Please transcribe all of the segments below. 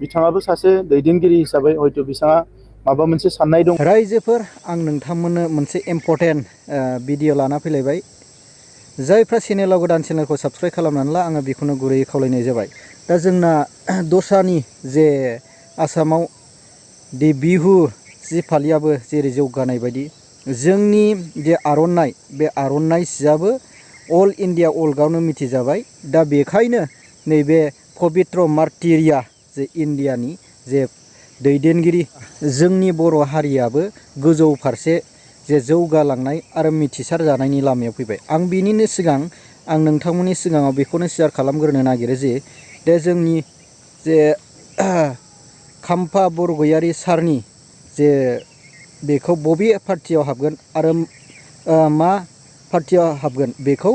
बिथाङाबो सासे दैदेनगिरि हिसाबै हयथ' बिथाङा माबा मोनसे साननाय दं। रायजोफोर आं नोंथांमोननो मोनसे इम्पर्टेन्ट भिडिअ लाना फैलायबाय। जायफ्रा चेनेलाव गोदान चेनेलखौ साबस्क्राइब खालामनानै ला आङो बेखौनो गुरैयै खावलायनाय जाबाय। दा जोंना दस्रानि जे आसामाव दि बिहु जि फालियाबो जेरै जौगानाय बायदि जोंनि जे आर'नाइ बे आर'नाइ सियाबो अल इन्डिया वर्ल्डआवनो मिथिजाबाय। दा बेखायनो नैबे पबित्र मार्टिरिया जे इन्डियानि जे दैदेनगिरि जोंनि बर' हारियाबो गोजौ फारसे जे जौगालांनाय आरो मिथिसार जानायनि लामायाव फैबाय। आं बिनिनो सिगां आं नोंथांमोननि सिगाङाव बेखौनो शेयार खालामग्रोनो नागिरो जे जोंनि जे खाम्फा बरगयारि सारनि जे बेखौ बबे पार्टियाव हाबगोन आरो मा पार्टियाव हाबगोन बेखौ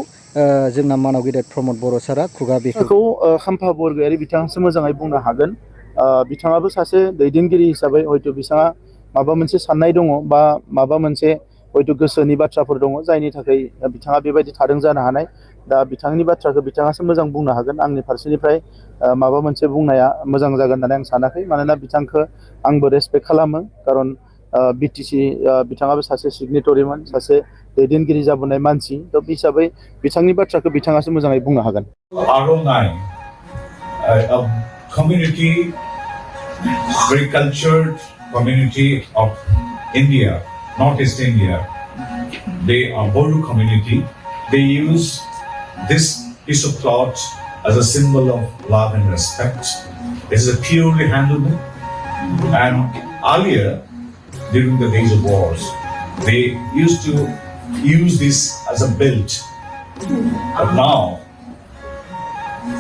जोंना मानाव गेदेर प्रमद बर' सारा खुगा बेखौ खाम्फा बरगयारि बिथाङासो मोजाङै बुंनो हागोन। बिथाङाबो सासे दैदेनगिरि हिसाबै हयथ' बिथाङा माबा मोनसे साननाय दङ बा माबा मोनसे हयथ' गोसोनि बाथ्राफोर दङ जायनि थाखाय बिथाङा बेबायदि थादों जानो हानाय। दा बिथांनि बाथ्राखौ बिथाङासो मोजां बुंनो हागोन। आंनि फारसेनिफ्राय माबा मोनसे बुंनाया मोजां जागोन होननानै आं सानाखै। मानोना बिथांखौ आंबो रेसपेक्ट खालामो। खारन बिटिसि बिथाङाबो सासे सिगनेटरिमोन, सासे दैदेनगिरि जाबोनाय मानसि। थ' बे हिसाबै बिथांनि बाथ्राखौ बिथाङासो मोजाङै बुंनो हागोन। आर'नाइ, a community, very cultured community of India, Northeast India. They are Boru community. They use this piece of cloth as a symbol of love and respect. This is a purely handloom. And earlier, during the days of wars, they used to use this as a belt. But now,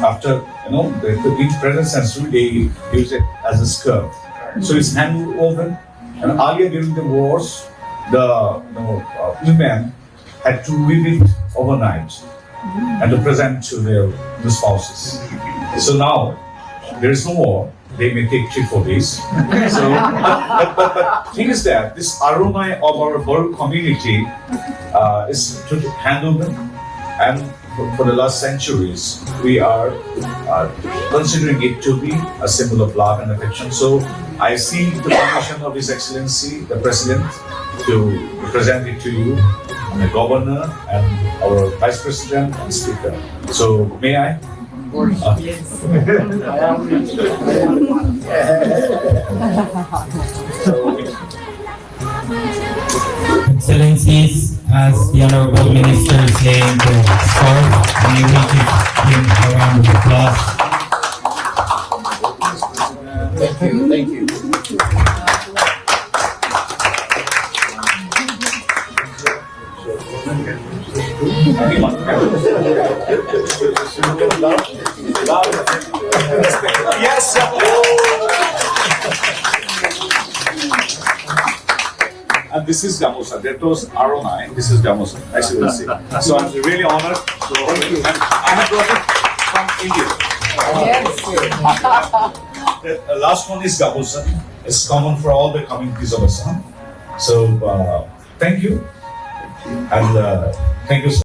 after in present century, they use it as a skirt. So it's hand woven. And earlier during the wars, the women had to weave it overnight and to present to their spouses. So now there is no more. They may take 3-4 days. So, but thing is that this aroma of our Boru community is handwoven, and for the last centuries we are considering it to be a symbol of love and affection. So I see the permission of His Excellency the President to present it to you, the Governor and our Vice President and Speaker. So may I? Yes. Excellencies, as the Honorable Minister is saying to start, we will give him a round of applause. Thank you. Thank you. Yes. And this is Gamosa. That was Arona. This is Gamosa, as you will see. So I'm really honored. So I have brought it from India. Yes. The last one is Gamosa. It's common for all the communities of Assam. So thank you, and thank you.